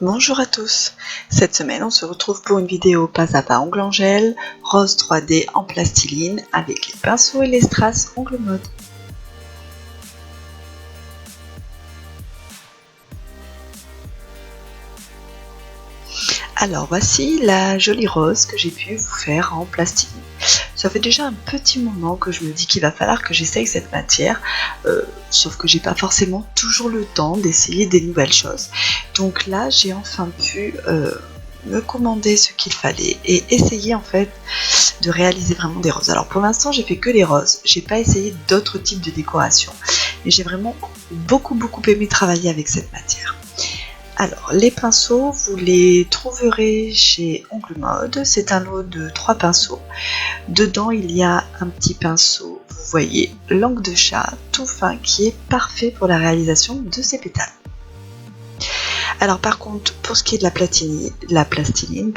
Bonjour à tous, cette semaine on se retrouve pour une vidéo pas à pas ongle en gel, rose 3D en plastiline avec les pinceaux et les strass ongle mode. Alors voici la jolie rose que j'ai pu vous faire en plastiline. Ça fait déjà un petit moment que je me dis qu'il va falloir que j'essaye cette matière, sauf que j'ai pas forcément toujours le temps d'essayer des nouvelles choses. Donc là j'ai enfin pu me commander ce qu'il fallait et essayer en fait de réaliser vraiment des roses. Alors pour l'instant j'ai fait que les roses, j'ai pas essayé d'autres types de décoration, mais j'ai vraiment beaucoup aimé travailler avec cette matière. Alors les pinceaux vous les trouverez chez Ongle Mode, c'est un lot de 3 pinceaux. Dedans il y a un petit pinceau, vous voyez, langue de chat, tout fin, qui est parfait pour la réalisation de ces pétales. Alors par contre, pour ce qui est de la plastiline,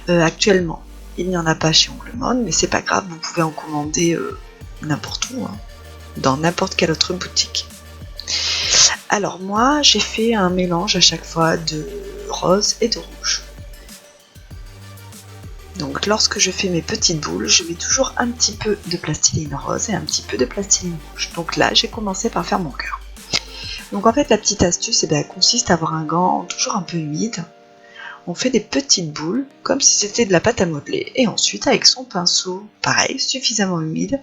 actuellement il n'y en a pas chez Ongle Mode, mais c'est pas grave, vous pouvez en commander n'importe où, hein, dans n'importe quelle autre boutique. Alors moi j'ai fait un mélange à chaque fois de rose et de rouge. Donc lorsque je fais mes petites boules, je mets toujours un petit peu de plastiline rose et un petit peu de plastiline rouge. Donc là j'ai commencé par faire mon cœur. Donc en fait la petite astuce consiste à avoir un gant toujours un peu humide. On fait des petites boules comme si c'était de la pâte à modeler et ensuite avec son pinceau, pareil, suffisamment humide,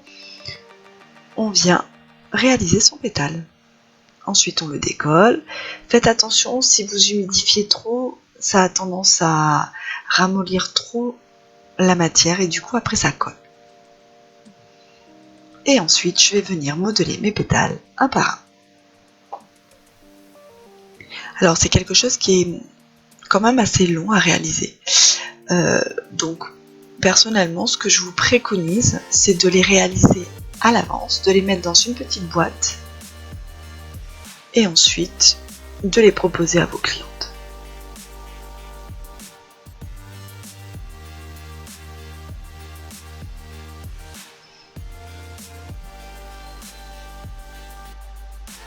on vient réaliser son pétale. Ensuite on le décolle. Faites attention, si vous humidifiez trop, ça a tendance à ramollir trop la matière et du coup après ça colle. Et ensuite je vais venir modeler mes pétales un par un. Alors c'est quelque chose qui est quand même assez long à réaliser. Donc personnellement ce que je vous préconise c'est de les réaliser à l'avance, de les mettre dans une petite boîte et ensuite de les proposer à vos clientes.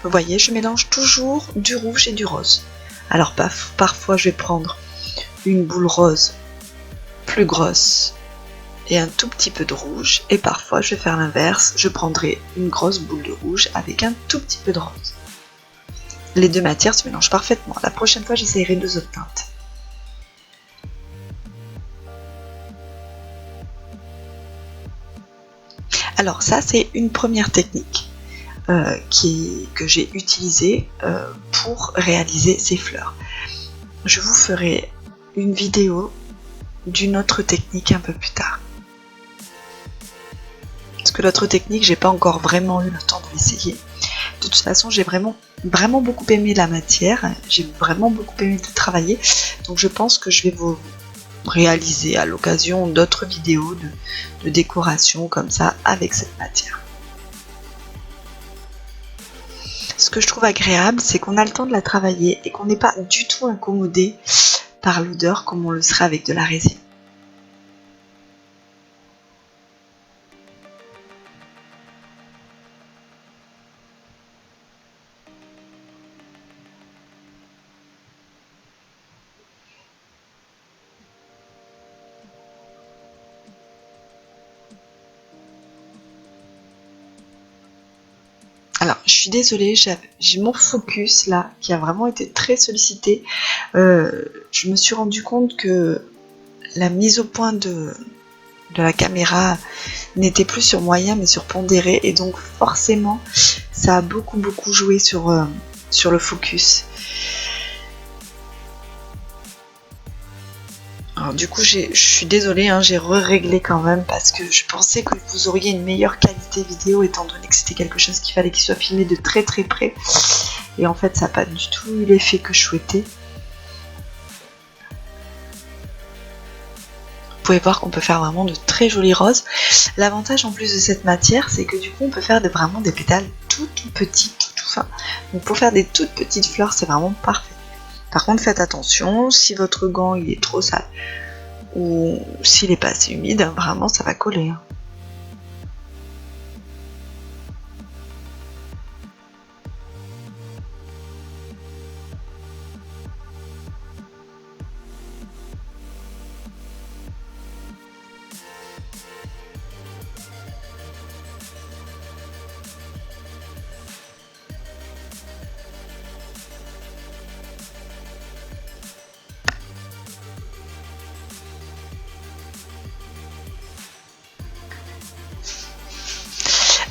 Vous voyez, je mélange toujours du rouge et du rose. Alors parfois je vais prendre une boule rose plus grosse et un tout petit peu de rouge, et parfois je vais faire l'inverse, je prendrai une grosse boule de rouge avec un tout petit peu de rose. Les deux matières se mélangent parfaitement. La prochaine fois j'essayerai 2 autres teintes. Alors ça c'est une première technique que j'ai utilisée pour réaliser ces fleurs. Je vous ferai une vidéo d'une autre technique un peu plus tard. Parce que l'autre technique, j'ai pas encore vraiment eu le temps de l'essayer. De toute façon, j'ai vraiment beaucoup aimé la matière, j'ai vraiment beaucoup aimé de travailler, donc je pense que je vais vous réaliser à l'occasion d'autres vidéos de décoration comme ça avec cette matière. Ce que je trouve agréable, c'est qu'on a le temps de la travailler et qu'on n'est pas du tout incommodé par l'odeur comme on le serait avec de la résine. Alors, je suis désolée, j'ai mon focus là qui a vraiment été très sollicité. Je me suis rendu compte que la mise au point de la caméra n'était plus sur moyen mais sur pondéré, et donc forcément ça a beaucoup joué sur le focus. Alors du coup je suis désolée, hein, j'ai réglé quand même parce que je pensais que vous auriez une meilleure qualité vidéo étant donné que c'était quelque chose qu'il fallait qu'il soit filmé de très près, et en fait ça n'a pas du tout eu l'effet que je souhaitais. Vous pouvez voir qu'on peut faire vraiment de très jolies roses. L'avantage en plus de cette matière, c'est que du coup on peut faire vraiment des pétales tout petits, tout fins. Donc pour faire des toutes petites fleurs, c'est vraiment parfait. Par contre faites attention, si votre gant il est trop sale ou s'il est pas assez humide, vraiment ça va coller.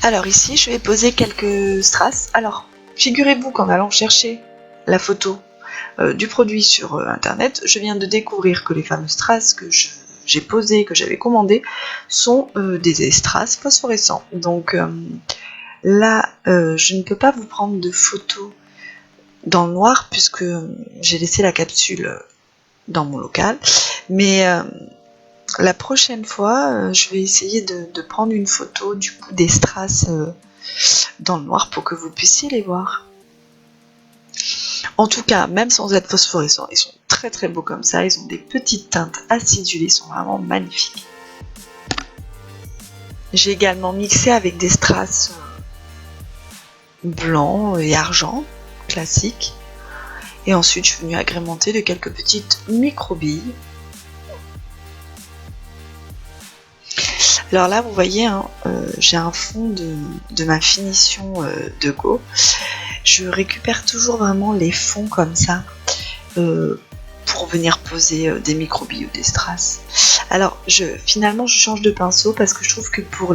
Alors ici, je vais poser quelques strass. Alors, figurez-vous qu'en allant chercher la photo du produit sur internet, je viens de découvrir que les fameux strass que j'ai posés, que j'avais commandés, sont des strass phosphorescents. Donc là, je ne peux pas vous prendre de photos dans le noir puisque j'ai laissé la capsule dans mon local. Mais la prochaine fois, je vais essayer de prendre une photo du coup des strass dans le noir pour que vous puissiez les voir. En tout cas, même sans être phosphorescents, ils sont très très beaux comme ça. Ils ont des petites teintes acidulées, ils sont vraiment magnifiques. J'ai également mixé avec des strass blancs et argent, classiques. Et ensuite, je suis venue agrémenter de quelques petites micro-billes. Alors là, vous voyez, hein, j'ai un fond de ma finition de Go. Je récupère toujours vraiment les fonds comme ça pour venir poser des micro-billes ou des strass. Alors, finalement, je change de pinceau parce que je trouve que pour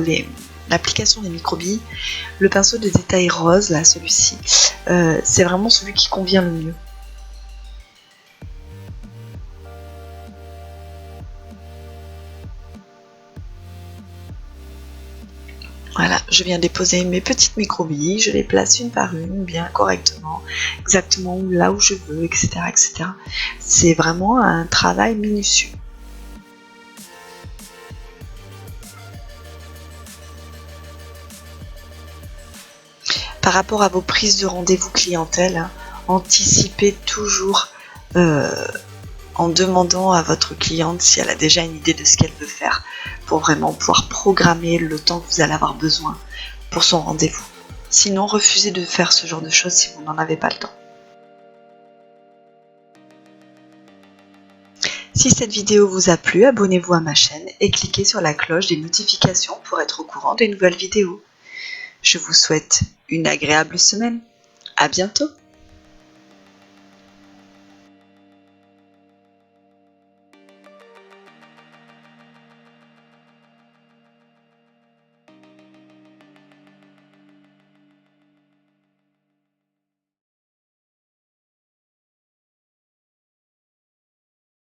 l'application des micro-billes, le pinceau de détail rose, là, celui-ci, c'est vraiment celui qui convient le mieux. Voilà, je viens déposer mes petites micro-billes, je les place une par une, bien correctement, exactement là où je veux, etc. etc. C'est vraiment un travail minutieux. Par rapport à vos prises de rendez-vous clientèle, hein, anticipez toujours en demandant à votre cliente si elle a déjà une idée de ce qu'elle veut faire pour vraiment pouvoir programmer le temps que vous allez avoir besoin pour son rendez-vous. Sinon, refusez de faire ce genre de choses si vous n'en avez pas le temps. Si cette vidéo vous a plu, abonnez-vous à ma chaîne et cliquez sur la cloche des notifications pour être au courant des nouvelles vidéos. Je vous souhaite une agréable semaine. À bientôt!